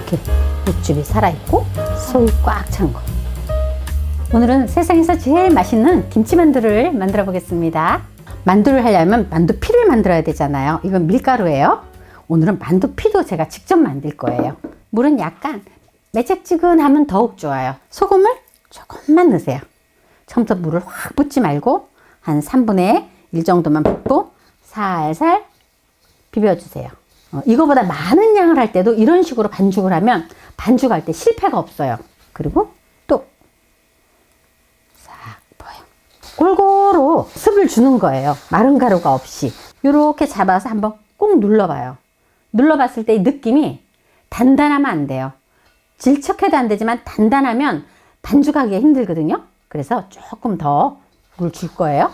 이렇게 육즙이 살아있고 속이 꽉 찬 거. 오늘은 세상에서 제일 맛있는 김치만두를 만들어 보겠습니다. 만두를 하려면 만두피를 만들어야 되잖아요. 이건 밀가루예요. 오늘은 만두피도 제가 직접 만들 거예요. 물은 약간 매짝지근하면 더욱 좋아요. 소금을 조금만 넣으세요. 처음부터 물을 확 붓지 말고 한 3분의 1 정도만 붓고 살살 비벼주세요. 이거보다 많은 양을 할 때도 이런 식으로 반죽을 하면 반죽할 때 실패가 없어요. 그리고 또 싹 퍼요. 골고루 습을 주는 거예요. 마른 가루가 없이. 이렇게 잡아서 한번 꼭 눌러봐요. 눌러봤을 때 이 느낌이 단단하면 안 돼요. 질척해도 안 되지만 단단하면 반죽하기가 힘들거든요. 그래서 조금 더 물 줄 거예요.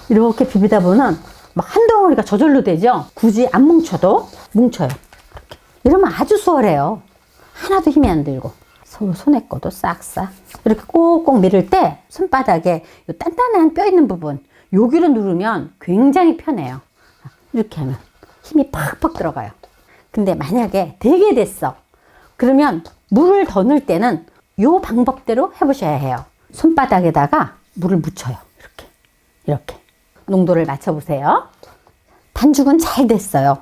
이렇게 비비다 보면 막 한 덩어리가 저절로 되죠. 굳이 안 뭉쳐도 뭉쳐요. 이렇게. 이러면 아주 수월해요. 하나도 힘이 안 들고 손에 거도 싹싹 이렇게 꼭꼭 밀을 때 손바닥에 요 단단한 뼈 있는 부분 여기를 누르면 굉장히 편해요. 이렇게 하면 힘이 팍팍 들어가요. 근데 만약에 되게 됐어. 그러면 물을 더 넣을 때는 요 방법대로 해보셔야 해요. 손바닥에다가 물을 묻혀요. 이렇게 농도를 맞춰보세요. 반죽은 잘 됐어요.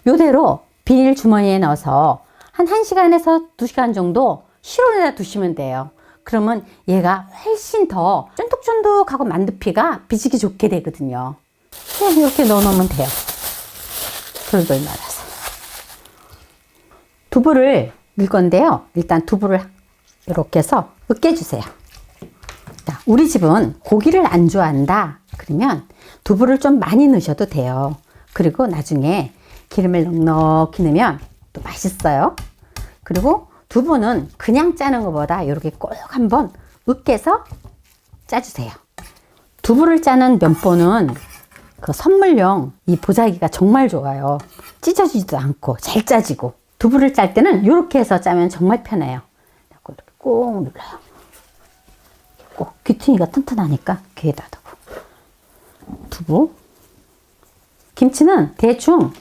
요대로 비닐 주머니에 넣어서 한 1시간에서 2시간 정도 실온에다 두시면 돼요. 그러면 얘가 훨씬 더 쫀득쫀득하고 만두피가 비지기 좋게 되거든요. 그냥 이렇게 넣어놓으면 돼요. 돌돌 말아서. 두부를 넣을 건데요. 일단 두부를 이렇게 해서 으깨주세요. 자, 우리 집은 고기를 안 좋아한다. 그러면 두부를 좀 많이 넣으셔도 돼요. 그리고 나중에 기름을 넉넉히 넣으면 또 맛있어요. 그리고 두부는 그냥 짜는 것보다 이렇게 꼭 한번 으깨서 짜주세요. 두부를 짜는 면보는 그 선물용 이 보자기가 정말 좋아요. 찢어지지도 않고 잘 짜지고. 두부를 짤 때는 이렇게 해서 짜면 정말 편해요. 이렇게 꼭 눌러요. 꼭 귀퉁이가 튼튼하니까 귀에다 두고. 두부. 김치는 대충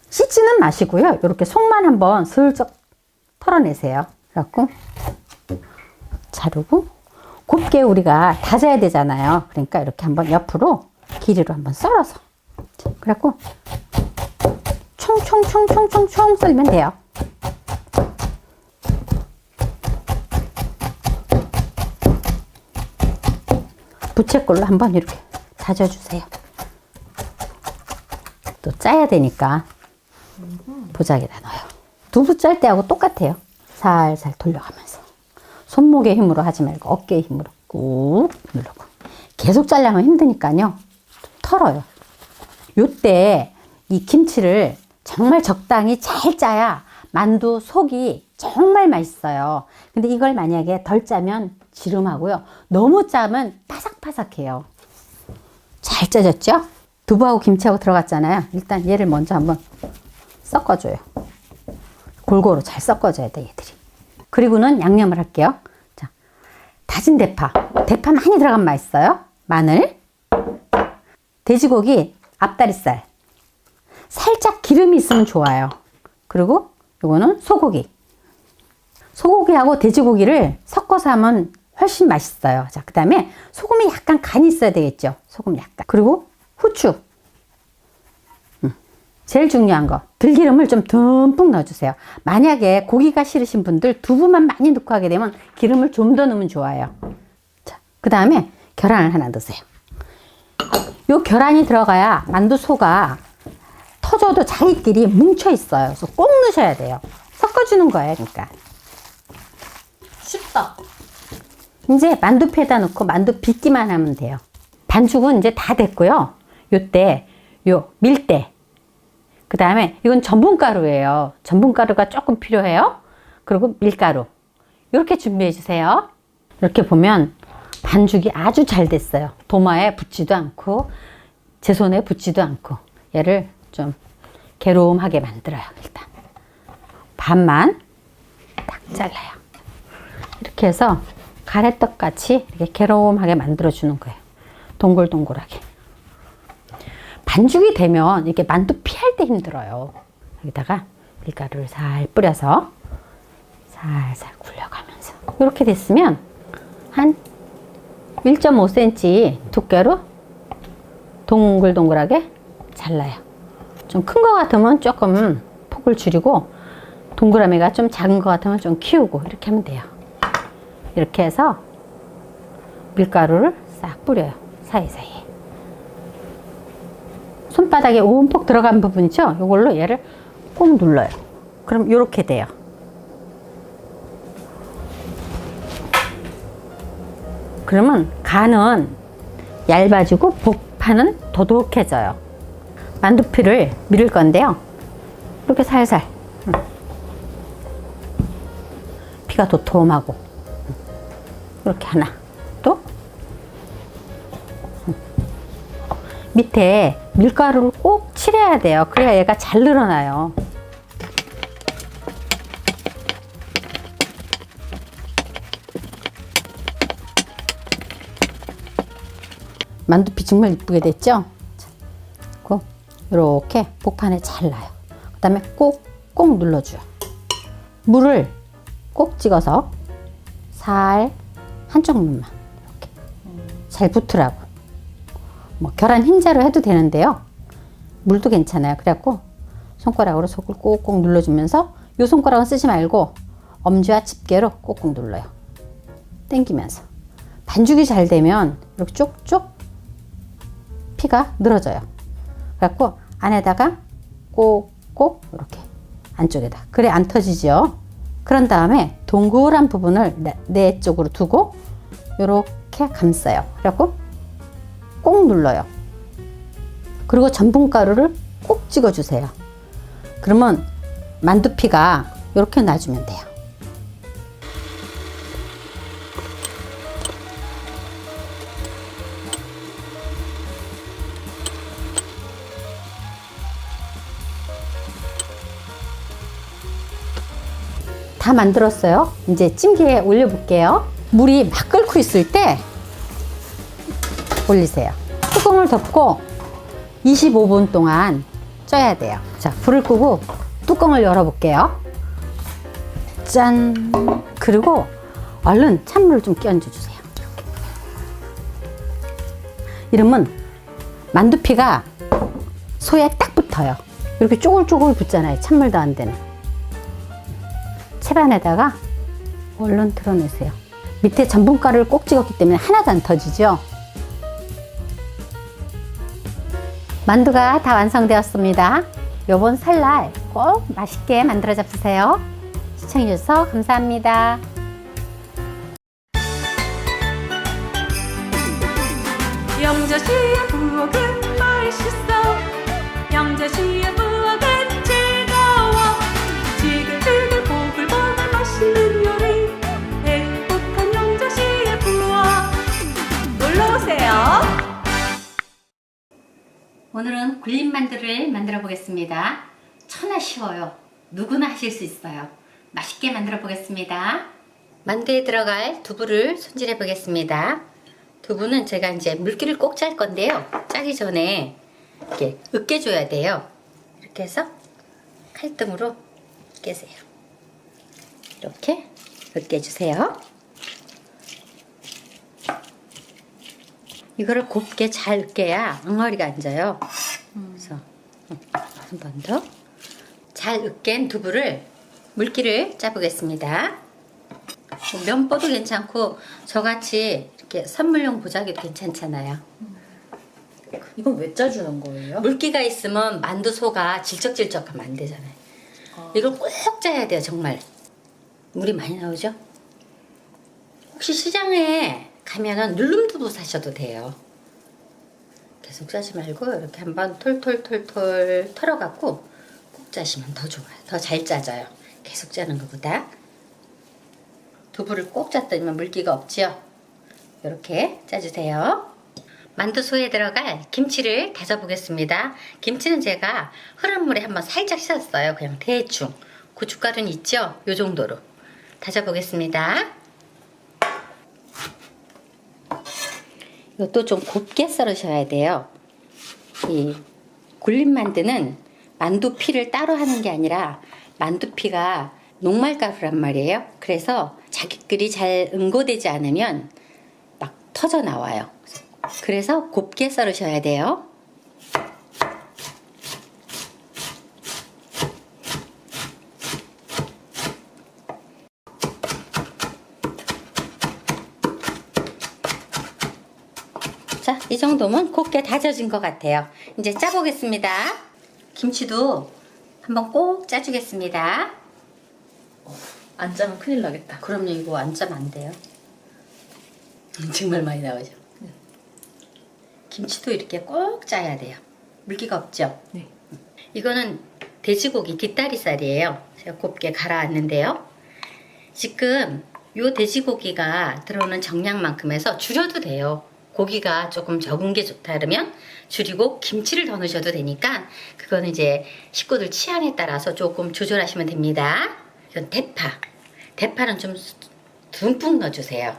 씻지는 마시고요. 이렇게 속만 한번 슬쩍 털어내세요. 그래갖고 자르고 곱게 우리가 다져야 되잖아요. 그러니까 이렇게 한번 옆으로 길이로 한번 썰어서. 그래갖고 총총총총총총 썰면 돼요. 부채꼴로 한번 이렇게 다져주세요. 또 짜야 되니까 보자기에다 넣어요. 두부 짤 때하고 똑같아요. 살살 돌려가면서 손목의 힘으로 하지 말고 어깨의 힘으로 꾹 누르고. 계속 짜려면 힘드니까요. 털어요. 요때 이 김치를 정말 적당히 잘 짜야 만두 속이 정말 맛있어요. 근데 이걸 만약에 덜 짜면 지름하고요. 너무 짜면 바삭바삭해요. 잘 짜졌죠? 두부하고 김치하고 들어갔잖아요. 일단 얘를 먼저 한번 섞어줘요. 골고루 잘 섞어줘야 돼, 얘들이. 그리고는 양념을 할게요. 자, 다진 대파. 대파 많이 들어가면 맛있어요. 마늘, 돼지고기, 앞다리살. 살짝 기름이 있으면 좋아요. 그리고 요거는 소고기. 소고기하고 돼지고기를 섞어서 하면 훨씬 맛있어요. 자, 그 다음에 소금이 약간 간이 있어야 되겠죠. 소금 약간. 그리고 후추. 제일 중요한 거. 들기름을 좀 듬뿍 넣어주세요. 만약에 고기가 싫으신 분들 두부만 많이 넣고 하게 되면 기름을 좀 더 넣으면 좋아요. 자, 그 다음에 계란을 하나 넣으세요. 요 계란이 들어가야 만두 소가 터져도 자기끼리 뭉쳐 있어요. 그래서 꼭 넣으셔야 돼요. 섞어주는 거예요. 그러니까. 쉽다. 이제 만두피에다 넣고 만두 빚기만 하면 돼요. 반죽은 이제 다 됐고요. 요때 요 밀대. 그 다음에 이건 전분가루예요. 전분가루가 조금 필요해요. 그리고 밀가루. 이렇게 준비해 주세요. 이렇게 보면 반죽이 아주 잘 됐어요. 도마에 붙지도 않고 제 손에 붙지도 않고. 얘를 좀 개로움하게 만들어요. 일단 반만 딱 잘라요. 이렇게 해서 가래떡 같이 이렇게 개로움하게 만들어 주는 거예요. 동글동글하게. 반죽이 되면 이렇게 만두 피할 때 절대 힘들어요. 여기다가 밀가루를 살 뿌려서 살살 굴려가면서 이렇게 됐으면 한 1.5cm 두께로 동글동글하게 잘라요. 좀 큰 거 같으면 조금 폭을 줄이고 동그라미가 좀 작은 거 같으면 좀 키우고 이렇게 하면 돼요. 이렇게 해서 밀가루를 싹 뿌려요. 사이사이에. 손바닥에 움푹 들어간 부분 있죠? 이걸로 얘를 꼭 눌러요. 그럼 이렇게 돼요. 그러면 간은 얇아지고 복판은 도독해져요. 만두피를 밀을 건데요. 이렇게 살살. 피가 도톰하고. 이렇게 하나. 또. 밑에 밀가루를 꼭 칠해야 돼요. 그래야 얘가 잘 늘어나요. 만두피 정말 이쁘게 됐죠? 이렇게 복판에 잘 놔요. 그 다음에 꼭 눌러줘요. 물을 꼭 찍어서 살 한쪽 눈만 이렇게 잘 붙으라고. 뭐 계란 흰자로 해도 되는데요. 물도 괜찮아요. 그래갖고 손가락으로 속을 꼭꼭 눌러주면서 이 손가락은 쓰지 말고 엄지와 집게로 꼭꼭 눌러요. 당기면서 반죽이 잘 되면 이렇게 쪽쪽 피가 늘어져요. 그래갖고 안에다가 꼭꼭 이렇게 안쪽에다. 그래 안 터지죠. 그런 다음에 동그란 부분을 내 쪽으로 두고 이렇게 감싸요. 그래갖고 꼭 눌러요. 그리고 전분가루를 꼭 찍어주세요. 그러면 만두피가 이렇게 놔주면 돼요. 다 만들었어요. 이제 찜기에 올려볼게요. 물이 막 끓고 있을 때 올리세요. 뚜껑을 덮고 25분 동안 쪄야 돼요. 자, 불을 끄고 뚜껑을 열어볼게요. 짠! 그리고 얼른 찬물을 좀 끼얹어주세요. 이렇게. 이러면 만두피가 소에 딱 붙어요. 이렇게 쪼글쪼글 붙잖아요. 찬물도 안 되는. 채반에다가 얼른 드러내세요. 밑에 전분가루를 꼭 찍었기 때문에 하나도 안 터지죠. 만두가 다 완성되었습니다. 요번 설날 꼭 맛있게 만들어 잡수세요. 시청해주셔서 감사합니다. 영자씨의 부엌은 맛있어. 영자씨의 부엌은 즐거워. 지글지글 보글보글 맛있는 요리. 행복한 영자씨의 부엌 놀러오세요. 오늘은 굴림만두를 만들어 보겠습니다. 천하 쉬워요. 누구나 하실 수 있어요. 맛있게 만들어 보겠습니다. 만두에 들어갈 두부를 손질해 보겠습니다. 두부는 제가 이제 물기를 꼭 짤 건데요. 짜기 전에 이렇게 으깨줘야 돼요. 이렇게 해서 칼등으로 깨세요. 이렇게 으깨주세요. 이거를 곱게 잘 으깨야 엉덩이가 앉아요. 그래서 한 번 더 잘 으깬 두부를 물기를 짜보겠습니다. 면보도 괜찮고 저같이 이렇게 선물용 보자기도 괜찮잖아요. 이건 왜 짜주는 거예요? 물기가 있으면 만두소가 질척질척하면 안 되잖아요. 이걸 꼭 짜야 돼요. 정말 물이 많이 나오죠? 혹시 시장에 가면은 누름두부 사셔도 돼요. 계속 짜지 말고 이렇게 한번 톨톨톨톨 털어갖고 꼭 짜시면 더 좋아요. 더 잘 짜져요. 계속 짜는 것보다. 두부를 꼭 짰더니만 물기가 없죠? 이렇게 짜주세요. 만두소에 들어갈 김치를 다져보겠습니다. 김치는 제가 흐른 물에 한번 살짝 씻었어요. 그냥 대충. 고춧가루는 있죠? 요 정도로 다져보겠습니다. 이것도 좀 곱게 썰으셔야 돼요. 이 굴림만두는 만두피를 따로 하는 게 아니라 만두피가 녹말가루란 말이에요. 그래서 자기끼리 잘 응고되지 않으면 막 터져 나와요. 그래서 곱게 썰으셔야 돼요. 자, 이 정도면 곱게 다져진 것 같아요. 이제 짜보겠습니다. 김치도 한번 꼭 짜주겠습니다. 안 짜면 큰일 나겠다. 그럼요, 이거 안 짜면 안 돼요. 정말 많이 나오죠. 김치도 이렇게 꼭 짜야 돼요. 물기가 없죠? 네. 이거는 돼지고기 뒷다리살이에요. 제가 곱게 갈아왔는데요. 지금 요 돼지고기가 들어오는 정량만큼 해서 줄여도 돼요. 고기가 조금 적은 게 좋다 그러면 줄이고 김치를 더 넣으셔도 되니까 그거는 이제 식구들 취향에 따라서 조금 조절하시면 됩니다. 이건 대파. 대파는 좀 듬뿍 넣어주세요.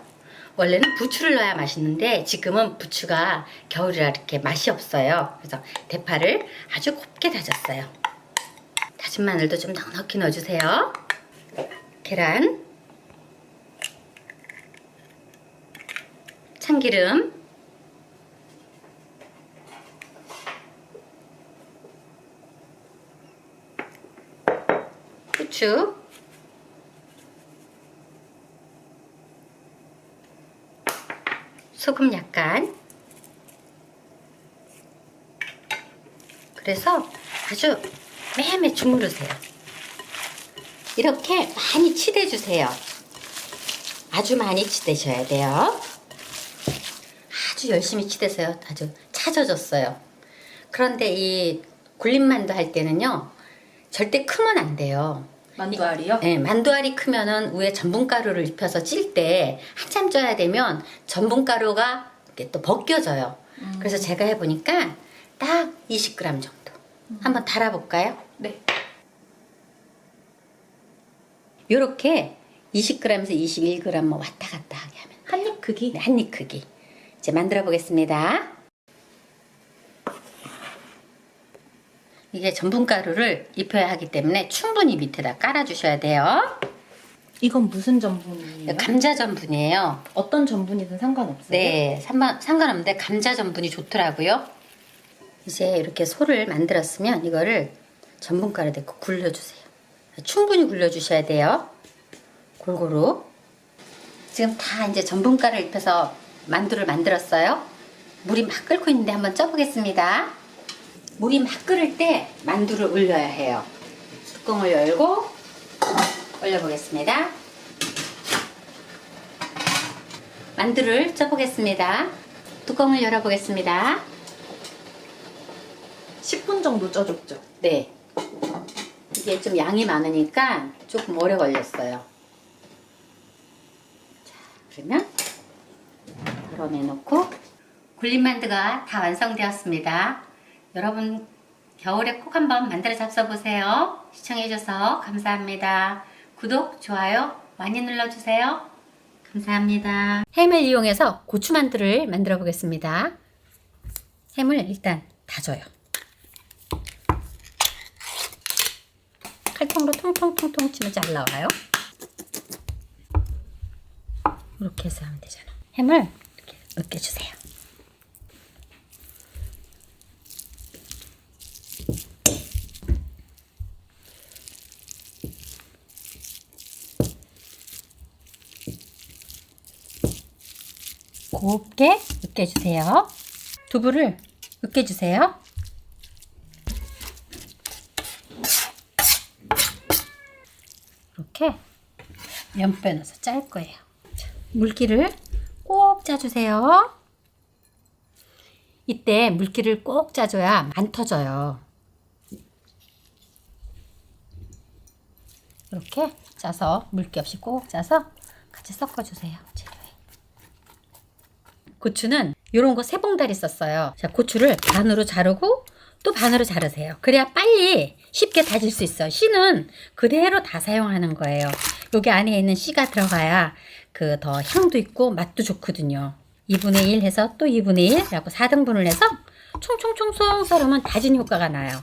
원래는 부추를 넣어야 맛있는데 지금은 부추가 겨울이라 이렇게 맛이 없어요. 그래서 대파를 아주 곱게 다졌어요. 다진 마늘도 좀 넉넉히 넣어주세요. 계란, 참기름, 후추, 소금 약간. 그래서 아주 매매 주무르세요. 이렇게 많이 치대주세요. 아주 많이 치대셔야 돼요. 아주 열심히 치대세요. 아주 차져졌어요. 그런데 이 굴림만두 할 때는요, 절대 크면 안 돼요. 만두알이요? 네, 만두알이 크면은 위에 전분가루를 입혀서 찔 때 한참 쪄야 되면 전분가루가 이렇게 또 벗겨져요. 그래서 제가 해보니까 딱 20g 정도. 한번 달아볼까요? 네. 요렇게 20g에서 21g 뭐 왔다 갔다 하게 하면 한입 크기? 네, 한입 크기. 이제 만들어 보겠습니다. 이게 전분가루를 입혀야 하기 때문에 충분히 밑에다 깔아주셔야 돼요. 이건 무슨 전분이에요? 감자 전분이에요. 어떤 전분이든 상관없어요? 네, 상관없는데 감자 전분이 좋더라고요. 이제 이렇게 소를 만들었으면 이거를 전분가루에 넣고 굴려주세요. 충분히 굴려주셔야 돼요. 골고루. 지금 다 이제 전분가루를 입혀서 만두를 만들었어요. 물이 막 끓고 있는데 한번 쪄보겠습니다. 물이 막 끓을 때 만두를 올려야 해요. 뚜껑을 열고 올려보겠습니다. 만두를 쪄보겠습니다. 뚜껑을 열어보겠습니다. 10분 정도 쪄줬죠? 네. 이게 좀 양이 많으니까 조금 오래 걸렸어요. 자, 그러면 덜어내놓고 굴림만두가 다 완성되었습니다. 여러분 겨울에 꼭 한번 만들어 잡숴보세요. 시청해주셔서 감사합니다. 구독, 좋아요 많이 눌러주세요. 감사합니다. 햄을 이용해서 고추만두를 만들어 보겠습니다. 햄을 일단 다져요. 칼통으로 통통통통 치면 잘 나와요. 이렇게 해서 하면 되잖아. 햄을 이렇게 으깨주세요. 곱게 으깨주세요. 두부를 으깨주세요. 이렇게 면 빼놔서 짤 거예요. 자, 물기를 꼭 짜주세요. 이때 물기를 꼭 짜줘야 안 터져요. 이렇게 짜서 물기 없이 꼭 짜서 같이 섞어주세요. 재료에. 고추는 이런 거 3봉다리 썼어요. 자, 고추를 반으로 자르고 또 반으로 자르세요. 그래야 빨리 쉽게 다질 수 있어요. 씨는 그대로 다 사용하는 거예요. 여기 안에 있는 씨가 들어가야 그 더 향도 있고 맛도 좋거든요. 2분의 1 해서 또 2분의 1 하고 4등분을 해서 총총총총 썰으면 다진 효과가 나요.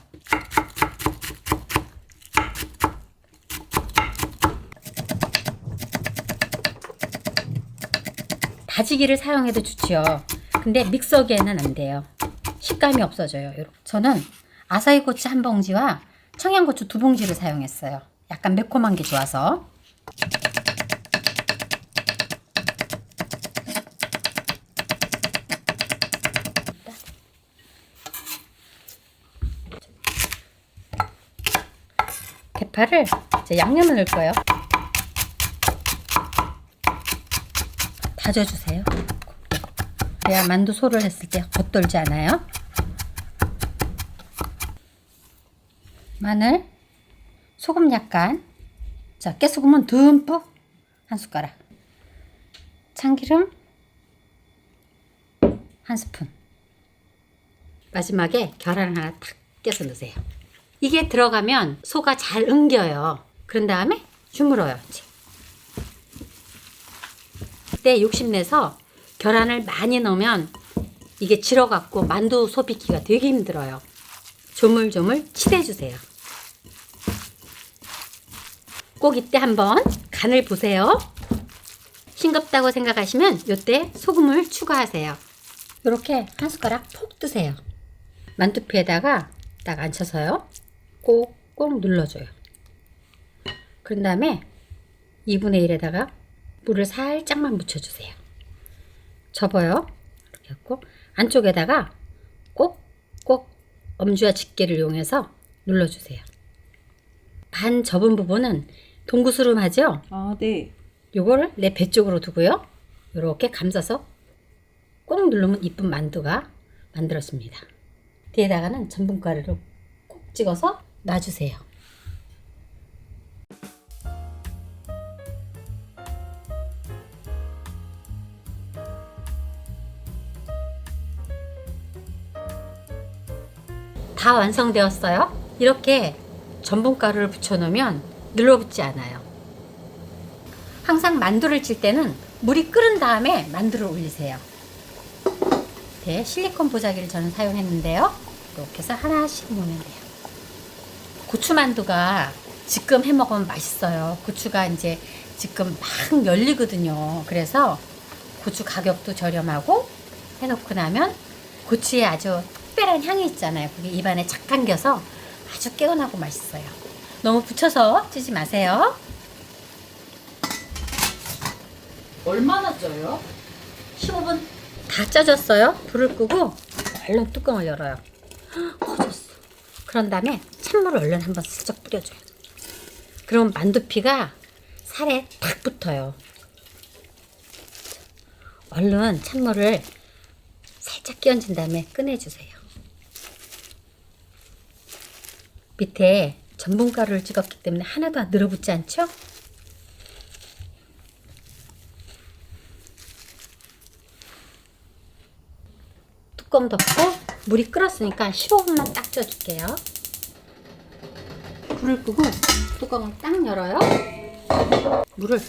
다지기를 사용해도 좋지요. 근데 믹서기에는 안 돼요. 식감이 없어져요. 저는 아사히 고추 한 봉지와 청양고추 2봉지를 사용했어요. 약간 매콤한 게 좋아서. 대파를 이제 양념을 넣을 거예요. 다져주세요. 그래야 만두 소를 했을 때 겉돌지 않아요. 마늘, 소금 약간, 자 깨소금은 듬뿍 한 숟가락, 참기름 한 스푼, 마지막에 계란을 하나 탁 껴서 넣으세요. 이게 들어가면 소가 잘 응겨요. 그런 다음에 주물어요. 이제. 그때 욕심내서 계란을 많이 넣으면 이게 질어갖고 만두 소 빚기가 되게 힘들어요. 조물조물 치대주세요. 꼭 이때 한번 간을 보세요. 싱겁다고 생각하시면 이때 소금을 추가하세요. 이렇게 한 숟가락 푹 뜨세요. 만두피에다가 딱 앉혀서요. 꼭꼭 눌러줘요. 그런 다음에 2분의 1에다가 물을 살짝만 묻혀주세요. 접어요. 이렇게 갖고 안쪽에다가 꼭꼭 엄지와 집게를 이용해서 눌러주세요. 반 접은 부분은 동구스름하죠? 아, 네. 요거를 내 배 쪽으로 두고요. 이렇게 감싸서 꼭 누르면 이쁜 만두가 만들어집니다. 뒤에다가는 전분가루를 콕 찍어서 놔주세요. 다 완성되었어요. 이렇게 전분가루를 붙여놓으면 눌러붙지 않아요. 항상 만두를 칠 때는 물이 끓은 다음에 만두를 올리세요. 네, 실리콘 보자기를 저는 사용했는데요. 이렇게 해서 하나씩 놓으면 돼요. 고추만두가 지금 해 먹으면 맛있어요. 고추가 이제 지금 막 열리거든요. 그래서 고추 가격도 저렴하고 해놓고 나면 고추에 아주 특별한 향이 있잖아요. 그게 입안에 착 감겨서 아주 개운하고 맛있어요. 너무 붙여서 찌지 마세요. 얼마나 쪄요? 15분 다 짜졌어요. 불을 끄고 얼른 뚜껑을 열어요. 커졌어. 그런 다음에 찬물을 얼른 한번 슬쩍 뿌려줘요. 그럼 만두피가 살에 탁 붙어요. 얼른 찬물을 살짝 끼얹은 다음에 꺼내주세요. 밑에 전분가루를 찍었기 때문에 하나도 안 늘어붙지 않죠? 뚜껑 덮고 물이 끓었으니까 15분만 딱 쪄줄게요. 불을 끄고 뚜껑을 딱 열어요. 물을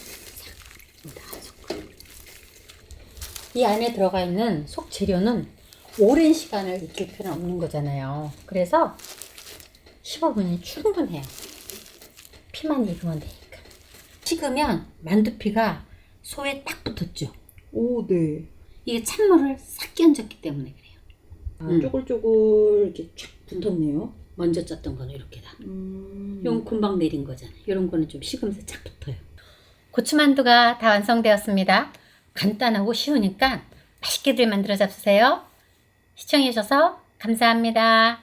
이 안에 들어가 있는 속 재료는 오랜 시간을 익힐 필요는 없는 거잖아요. 그래서 15분이 충분해요. 피만 익으면 되니까. 식으면 만두피가 소에 딱 붙었죠. 오, 네. 이게 찬물을 싹 끼얹었기 때문에 그래요. 아, 쪼글쪼글 이렇게 쫙 붙었네요. 먼저 쪘던 거는 이렇게 다. 이건 금방 내린 거잖아요. 이런 거는 좀 식으면서 착 붙어요. 고추만두가 다 완성되었습니다. 간단하고 쉬우니까 맛있게들 만들어 잡수세요. 시청해 주셔서 감사합니다.